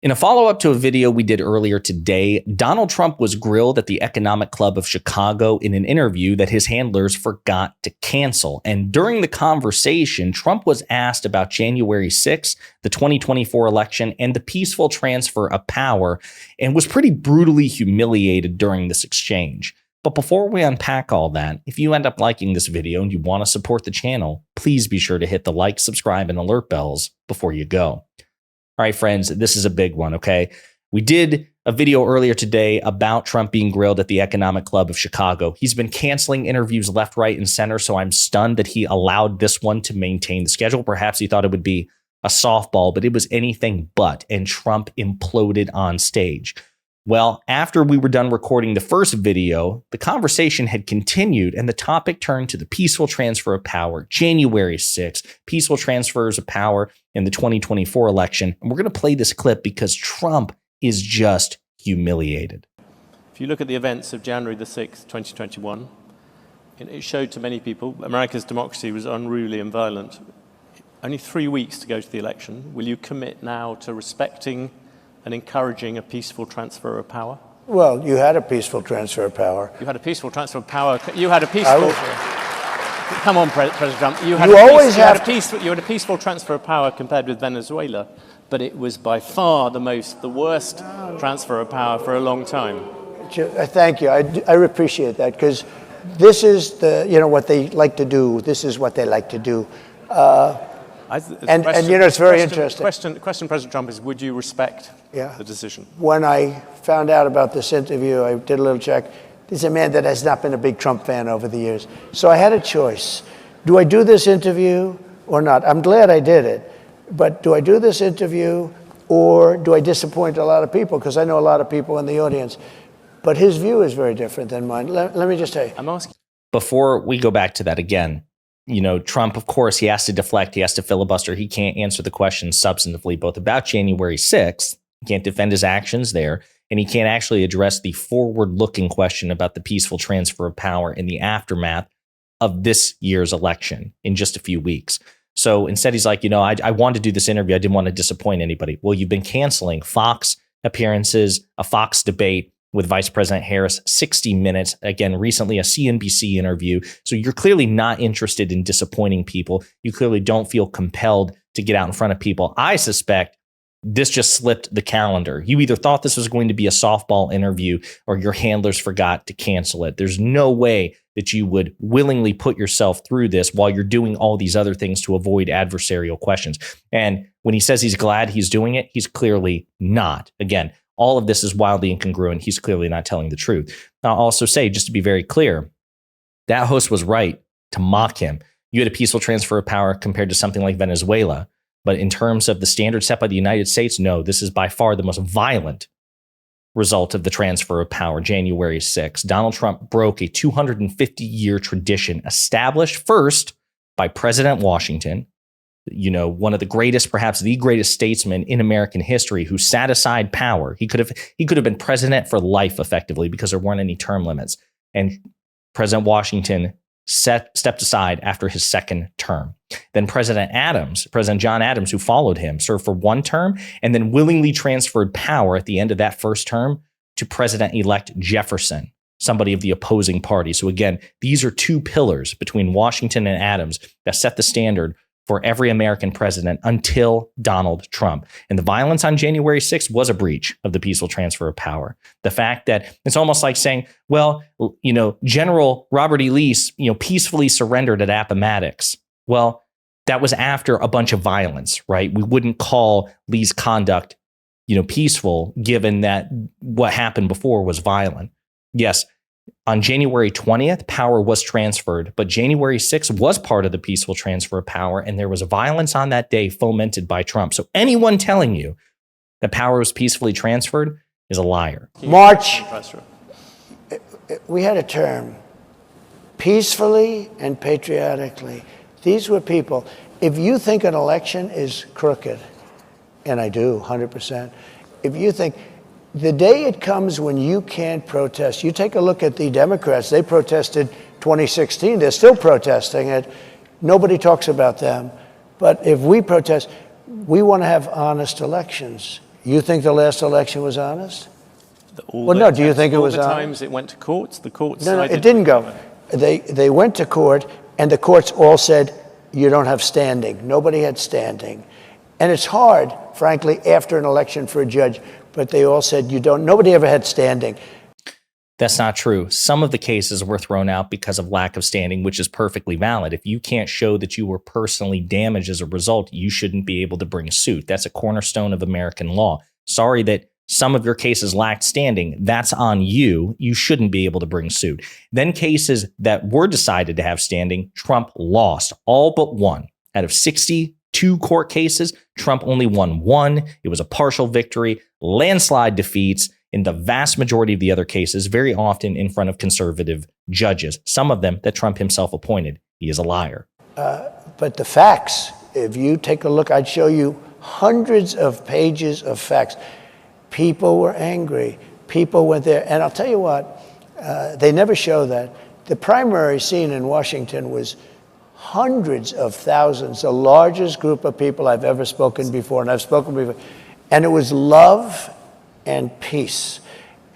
In a follow-up to a video we did earlier today, Donald Trump was grilled at the Economic Club of Chicago in an interview that his handlers forgot to cancel. And during the conversation, Trump was asked about January 6th, the 2024 election, and the peaceful transfer of power, and was pretty brutally humiliated during this exchange. But before we unpack all that, if you end up liking this video and you want to support the channel, please be sure to hit the like, subscribe, and alert bells before you go. All right, friends, this is a big one, okay? We did a video earlier today about Trump being grilled at the Economic Club of Chicago. He's been canceling interviews left, right, and center, so I'm stunned that he allowed this one to maintain the schedule. Perhaps he thought it would be a softball, but it was anything but, and Trump imploded on stage. Well, after we were done recording the first video, the conversation had continued and the topic turned to the peaceful transfer of power, January 6th, peaceful transfers of power in the 2024 election. And we're going to play this clip because Trump is just humiliated. If you look at the events of January the 6th, 2021, it showed to many people America's democracy was unruly and violent. Only 3 weeks to go to the election. Will you commit now to respecting and encouraging a peaceful transfer of power? Well, you had a peaceful transfer of power. You had a peaceful transfer of power. You had a peaceful... Come on, President Trump. You had a peaceful transfer of power compared with Venezuela, but it was by far the worst transfer of power for a long time. Thank you. I appreciate that, because this is what they like to do. This is what they like to do. It's very interesting. The question, President Trump, is would you respect the decision? When I found out about this interview, I did a little check. This is a man that has not been a big Trump fan over the years. So I had a choice. Do I do this interview or not? I'm glad I did it. But do I do this interview or do I disappoint a lot of people? Because I know a lot of people in the audience. But his view is very different than mine. Let me just tell you. I'm asking. Before we go back to that again, Trump, of course, he has to deflect, he has to filibuster. He can't answer the questions substantively, both about January 6th, he can't defend his actions there, and he can't actually address the forward-looking question about the peaceful transfer of power in the aftermath of this year's election in just a few weeks. So instead, he's like, I wanted to do this interview. I didn't want to disappoint anybody. Well, you've been canceling Fox appearances, a Fox debate with Vice President Harris, 60 Minutes, again, recently a CNBC interview. So you're clearly not interested in disappointing people. You clearly don't feel compelled to get out in front of people. I suspect this just slipped the calendar. You either thought this was going to be a softball interview or your handlers forgot to cancel it. There's no way that you would willingly put yourself through this while you're doing all these other things to avoid adversarial questions. And when he says he's glad he's doing it, he's clearly not. Again, all of this is wildly incongruent. He's clearly not telling the truth. I'll also say, just to be very clear, that host was right to mock him. You had a peaceful transfer of power compared to something like Venezuela. But in terms of the standard set by the United States, no, this is by far the most violent result of the transfer of power, January 6th. Donald Trump broke a 250-year tradition established first by President Washington, one of the greatest, perhaps the greatest statesman in American history who sat aside power. He could have been president for life effectively because there weren't any term limits. And President Washington stepped aside after his second term. Then President John Adams, who followed him, served for one term and then willingly transferred power at the end of that first term to President-elect Jefferson, somebody of the opposing party. So again, these are two pillars between Washington and Adams that set the standard for every American president until Donald Trump. And the violence on January 6th was a breach of the peaceful transfer of power. The fact that it's almost like saying, well, General Robert E. Lee, peacefully surrendered at Appomattox. Well, that was after a bunch of violence, right? We wouldn't call Lee's conduct, peaceful, given that what happened before was violent. Yes, on January 20th, power was transferred, but January 6th was part of the peaceful transfer of power, and there was violence on that day fomented by Trump. So anyone telling you that power was peacefully transferred is a liar. March, we had a term, peacefully and patriotically. These were people. If you think an election is crooked, and I do, 100%, if you think... The day it comes when you can't protest, you take a look at the Democrats. They protested 2016. They're still protesting it. Nobody talks about them. But if we protest, we want to have honest elections. You think the last election was honest? Well, no, do you think it was honest? All the times it went to courts, the courts No, sided it didn't go. They went to court, and the courts all said, you don't have standing. Nobody had standing. And it's hard, frankly, after an election for a judge, but they all said you don't. Nobody ever had standing. That's not true. Some of the cases were thrown out because of lack of standing, which is perfectly valid. If you can't show that you were personally damaged as a result, you shouldn't be able to bring a suit. That's a cornerstone of American law. Sorry that some of your cases lacked standing. That's on you. You shouldn't be able to bring suit. Then cases that were decided to have standing, Trump lost all but one. Out of 62 court cases, Trump only won one. It was a partial victory, landslide defeats in the vast majority of the other cases, very often in front of conservative judges, some of them that Trump himself appointed. He is a liar. But the facts, if you take a look, I'd show you hundreds of pages of facts. People were angry. People went there. And I'll tell you what, they never show that. The primary scene in Washington was hundreds of thousands, the largest group of people I've ever spoken before, and I've spoken before. And it was love and peace.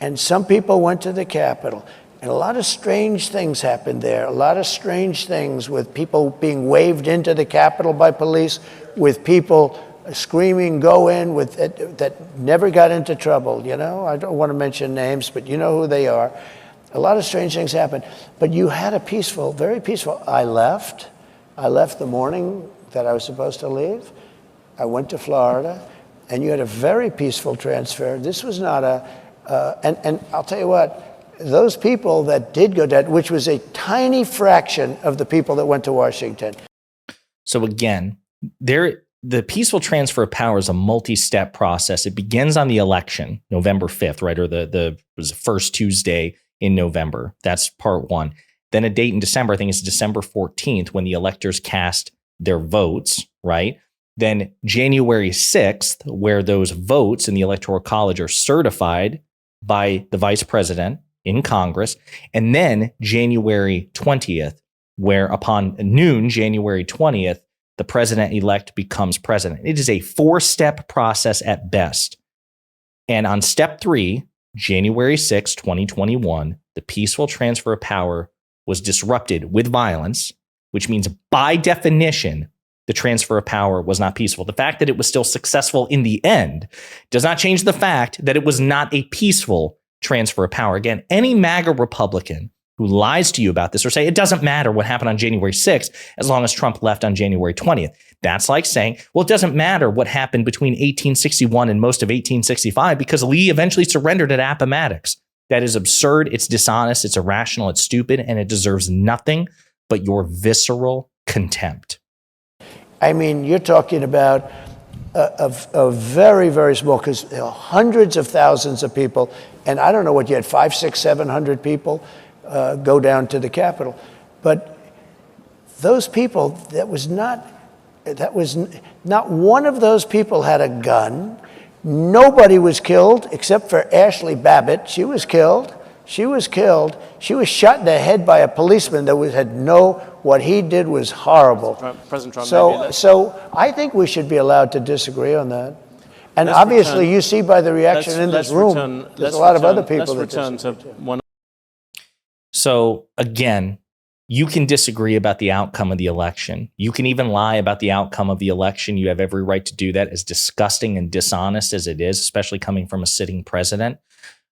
And some people went to the Capitol, and a lot of strange things happened there. A lot of strange things with people being waved into the Capitol by police, with people screaming, go in, with that never got into trouble. You know, I don't want to mention names, but you know who they are. A lot of strange things happened. But you had a peaceful, very peaceful. I left the morning that I was supposed to leave. I went to Florida. And you had a very peaceful transfer. This was not and I'll tell you what, those people that did go dead, which was a tiny fraction of the people that went to Washington. So again, the peaceful transfer of power is a multi-step process. It begins on the election, November 5th, right? Or was the first Tuesday in November. That's part one. Then a date in December, I think it's December 14th, when the electors cast their votes, right? Then January 6th, where those votes in the Electoral College are certified by the vice president in Congress. And then January 20th, where upon noon, January 20th, the president-elect becomes president. It is a 4-step process at best. And on step 3, January 6, 2021, the peaceful transfer of power was disrupted with violence, which means by definition, the transfer of power was not peaceful. The fact that it was still successful in the end does not change the fact that it was not a peaceful transfer of power. Again, any MAGA Republican who lies to you about this or say it doesn't matter what happened on January 6th as long as Trump left on January 20th. That's like saying, well, it doesn't matter what happened between 1861 and most of 1865 because Lee eventually surrendered at Appomattox. That is absurd. It's dishonest. It's irrational. It's stupid. And it deserves nothing but your visceral contempt. I mean, you're talking about a very, very small, because hundreds of thousands of people, and I don't know what you had, 500, 600, 700 people go down to the Capitol. But those people, that was not one of those people had a gun. Nobody was killed except for Ashley Babbitt. She was killed. She was shot in the head by a policeman that what he did was horrible. President Trump. So I think we should be allowed to disagree on that. And obviously, you see by the reaction in this room, there's a lot of other people that disagree. So again, you can disagree about the outcome of the election. You can even lie about the outcome of the election. You have every right to do that, as disgusting and dishonest as it is, especially coming from a sitting president.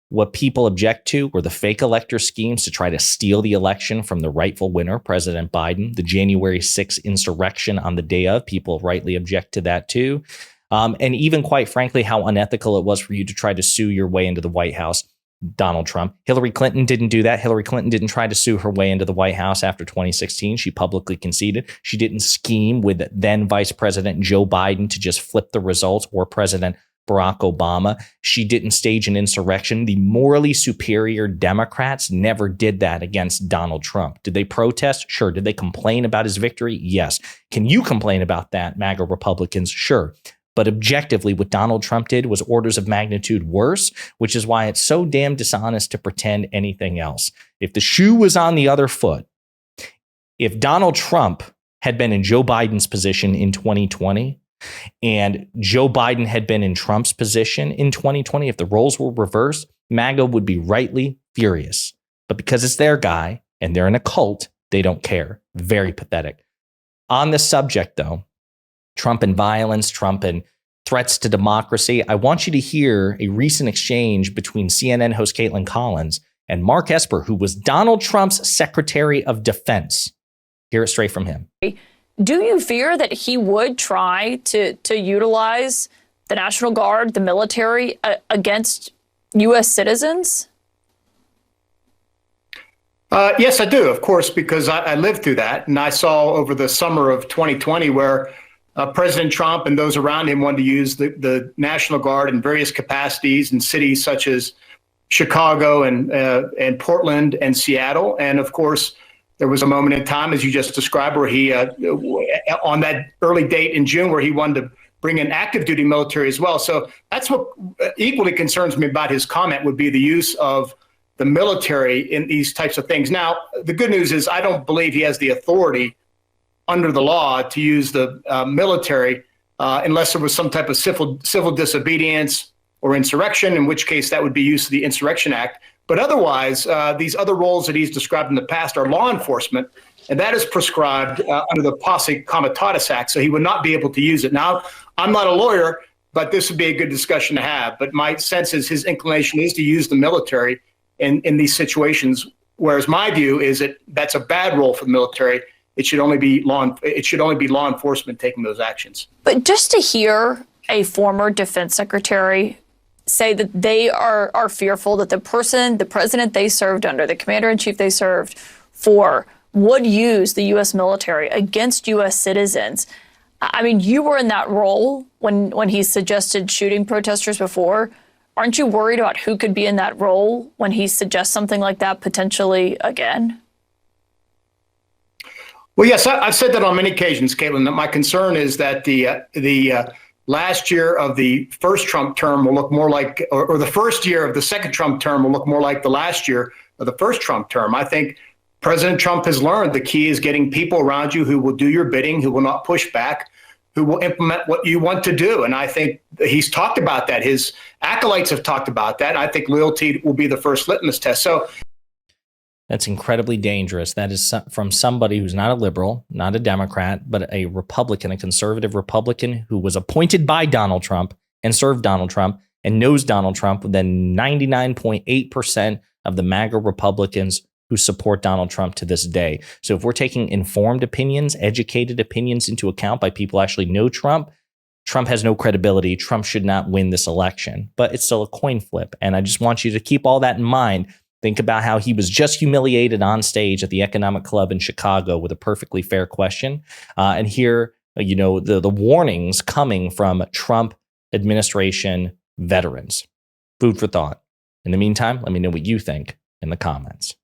What people object to were the fake elector schemes to try to steal the election from the rightful winner, President Biden. The January 6th insurrection on the day of, people rightly object to that too. And even, quite frankly, how unethical it was for you to try to sue your way into the White House, Donald Trump. Hillary Clinton didn't do that. Hillary Clinton didn't try to sue her way into the White House after 2016. She publicly conceded. She didn't scheme with then Vice President Joe Biden to just flip the results, or President Barack Obama. She didn't stage an insurrection. The morally superior Democrats never did that against Donald Trump. Did they protest? Sure. Did they complain about his victory? Yes. Can you complain about that, MAGA Republicans? Sure. But objectively, what Donald Trump did was orders of magnitude worse, which is why it's so damn dishonest to pretend anything else. If the shoe was on the other foot, if Donald Trump had been in Joe Biden's position in 2020, And Joe Biden had been in Trump's position in 2020. If the roles were reversed, MAGA would be rightly furious. But because it's their guy and they're in a cult, they don't care. Very pathetic. On the subject, though, Trump and violence, Trump and threats to democracy, I want you to hear a recent exchange between CNN host Caitlin Collins and Mark Esper, who was Donald Trump's Secretary of Defense. Hear it straight from him. Do you fear that he would try to utilize the National Guard, the military, against U.S. citizens? Yes, I do, of course, because I lived through that. And I saw over the summer of 2020 where President Trump and those around him wanted to use the National Guard in various capacities in cities such as Chicago and Portland and Seattle. And of course, there was a moment in time, as you just described, where he, on that early date in June, where he wanted to bring in active duty military as well. So that's what equally concerns me about his comment would be the use of the military in these types of things. Now, the good news is I don't believe he has the authority under the law to use the military unless there was some type of civil disobedience or insurrection, in which case that would be use of the Insurrection Act. But otherwise, these other roles that he's described in the past are law enforcement, and that is prescribed under the Posse Comitatus Act, so he would not be able to use it. Now, I'm not a lawyer, but this would be a good discussion to have. But my sense is his inclination is to use the military in these situations, whereas my view is that that's a bad role for the military. It should only be law enforcement taking those actions. But just to hear a former defense secretary say that they are fearful that the president they served under, the commander-in-chief they served for, would use the U.S. military against U.S. citizens. I mean, you were in that role when he suggested shooting protesters before. Aren't you worried about who could be in that role when he suggests something like that potentially again? Well, yes, I've said that on many occasions, Caitlin, that my concern is that the last year of the first Trump term will look more like, or the first year of the second Trump term will look more like the last year of the first Trump term. I think President Trump has learned the key is getting people around you who will do your bidding, who will not push back, who will implement what you want to do. And I think he's talked about that. His acolytes have talked about that. I think loyalty will be the first litmus test. So that's incredibly dangerous. That is from somebody who's not a liberal, not a Democrat, but a Republican, a conservative Republican who was appointed by Donald Trump and served Donald Trump and knows Donald Trump than 99.8% of the MAGA Republicans who support Donald Trump to this day. So if we're taking informed opinions, educated opinions into account by people who actually know Trump, Trump has no credibility. Trump should not win this election, but it's still a coin flip. And I just want you to keep all that in mind. Think about how he was just humiliated on stage at the Economic Club in Chicago with a perfectly fair question. And here, the warnings coming from Trump administration veterans. Food for thought. In the meantime, let me know what you think in the comments.